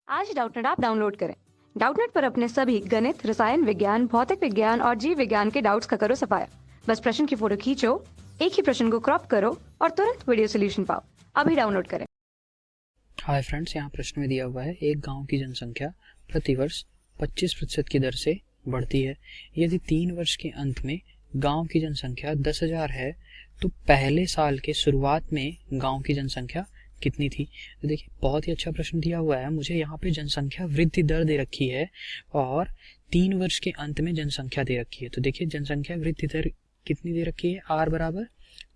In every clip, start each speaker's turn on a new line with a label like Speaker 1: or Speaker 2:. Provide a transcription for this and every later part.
Speaker 1: आज Doubtnut app download करें। Doubtnut पर अपने सभी गणित, रसायन विज्ञान, भौतिक विज्ञान और जीव विज्ञान के डाउट्स का करो सफाया। बस प्रश्न की फोटो खींचो, एक ही प्रश्न को क्रॉप करो और तुरंत वीडियो सोल्यूशन पाओ। अभी डाउनलोड करें।
Speaker 2: हाय फ्रेंड्स, यहाँ प्रश्न में दिया हुआ है एक गांव की जनसंख्या प्रतिवर्ष 25% की दर से बढ़ती है। यदि 3 वर्ष के अंत में गांव की जनसंख्या 10,000 है तो पहले साल के शुरुआत में गांव की जनसंख्या कितनी थी। तो देखिए, बहुत ही अच्छा प्रश्न दिया हुआ है। मुझे यहाँ पे जनसंख्या वृद्धि दर दे रखी है और 3 वर्ष के अंत में जनसंख्या दे रखी है। तो देखिए, जनसंख्या वृद्धि दर कितनी दे रखी है, आर बराबर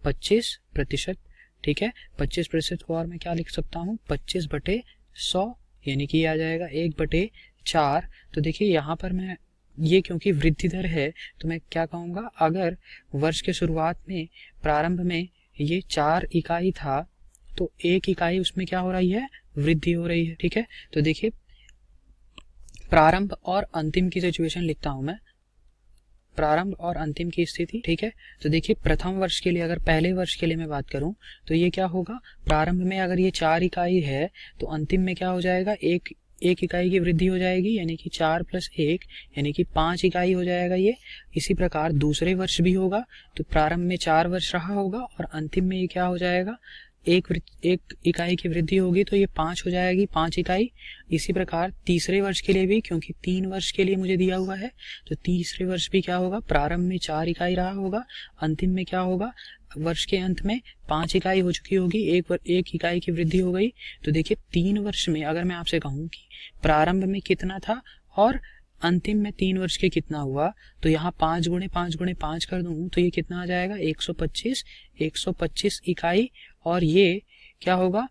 Speaker 2: 25%। ठीक है, 25% को और मैं क्या लिख सकता हूँ, 25/100, यानी कि आ जाएगा 1/4। तो देखिए यहाँ पर मैं ये क्योंकि वृद्धि दर है तो मैं क्या कहूँगा, अगर वर्ष के शुरुआत में प्रारंभ में ये 4 इकाई था तो 1 इकाई उसमें क्या हो रही है, वृद्धि हो रही है। ठीक है, तो देखिए प्रारंभ और अंतिम की सिचुएशन लिखता हूं मैं, प्रारंभ और अंतिम की स्थिति। ठीक है, तो देखिए प्रथम वर्ष के लिए, अगर पहले वर्ष के लिए मैं बात करूं तो ये क्या होगा, प्रारंभ में अगर ये 4 इकाई है तो अंतिम में क्या हो जाएगा, एक इकाई की वृद्धि हो जाएगी, यानी कि 4 + 1 यानी कि 5 इकाई हो जाएगा ये। इसी प्रकार दूसरे वर्ष भी होगा, तो प्रारंभ में 4 वर्ष रहा होगा और अंतिम में ये क्या हो जाएगा, एक इकाई की वृद्धि होगी तो ये 5 हो जाएगी, 5 इकाई। इसी प्रकार तीसरे वर्ष के लिए भी, क्योंकि 3 वर्ष के लिए मुझे दिया हुआ है, तो तीसरे वर्ष भी क्या होगा, प्रारंभ में 4 इकाई रहा होगा, अंतिम में क्या होगा, वर्ष के अंत में 5 इकाई हो चुकी होगी, एक इकाई की वृद्धि हो गई। तो देखिए 3 वर्ष में अगर मैं आपसे कहूँ कि प्रारंभ में कितना था और अंतिम में 3 वर्ष के कितना हुआ, तो यहाँ 5 × 5 × 5 कर दूं तो ये कितना आ जाएगा, 125 इकाई। और ये क्या होगा,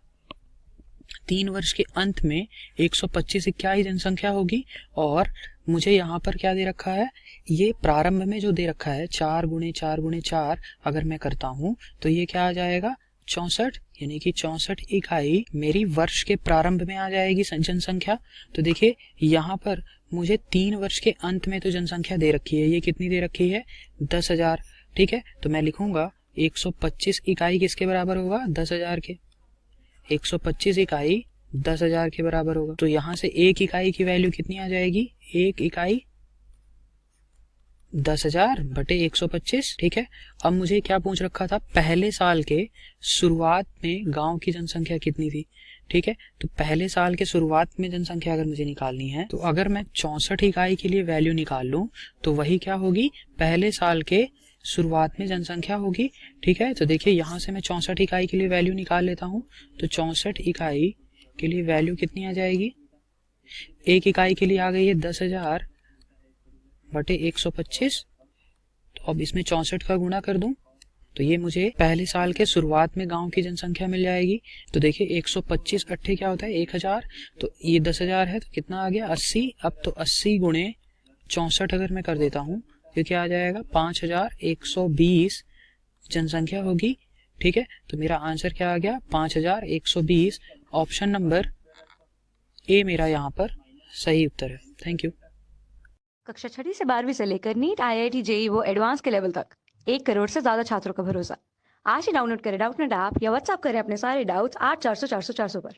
Speaker 2: 3 वर्ष के अंत में 125 इकाई जनसंख्या होगी। और मुझे यहाँ पर क्या दे रखा है, ये प्रारंभ में जो दे रखा है 4 × 4 × 4 अगर मैं करता हूँ तो ये क्या आ जाएगा, 64, यानी कि 64 इकाई मेरी वर्ष के प्रारंभ में आ जाएगी जनसंख्या। तो देखिए यहाँ पर मुझे 3 वर्ष के अंत में तो जनसंख्या दे रखी है, ये कितनी दे रखी है, 10,000। ठीक है, तो मैं लिखूंगा 125 इकाई किसके बराबर होगा, 10,000 के। 125 इकाई 10,000 के बराबर होगा। तो यहाँ से एक इकाई की वैल्यू कितनी आ जाएगी, एक इकाई 10,000/125। ठीक है, अब मुझे क्या पूछ रखा था, पहले साल के शुरुआत में गांव की जनसंख्या कितनी थी। ठीक है, तो पहले साल के शुरुआत में जनसंख्या अगर मुझे निकालनी है तो अगर मैं 64 इकाई के लिए वैल्यू निकाल लूं तो वही क्या होगी, पहले साल के शुरुआत में जनसंख्या होगी। ठीक है, तो देखिए यहाँ से मैं 64 इकाई के लिए वैल्यू निकाल लेता हूँ, तो 64 इकाई के लिए वैल्यू कितनी आ जाएगी, एक इकाई के लिए आ गई है 10,000/125। तो अब इसमें 64 का गुणा कर दूं तो ये मुझे पहले साल के शुरुआत में गांव की जनसंख्या मिल जाएगी। तो देखिए 125 अट्ठे क्या होता है, 1000, तो ये 10,000 है तो कितना आ गया, 80। अब तो 80 × 64 अगर मैं कर देता हूँ तो क्या आ जाएगा, 5,120 जनसंख्या होगी। ठीक है, तो मेरा आंसर क्या आ गया, 5,120। ऑप्शन नंबर ए मेरा यहाँ पर सही उत्तर है। Thank you.
Speaker 1: कक्षा 6 से 12वीं से लेकर नीट, IIT, JEE वो एडवांस के लेवल तक 1 करोड़ से ज्यादा छात्रों का भरोसा। आज ही डाउनलोड करें डाउटनेट ऐप या व्हाट्सएप करें अपने सारे डाउट्स 8400 400 400 पर।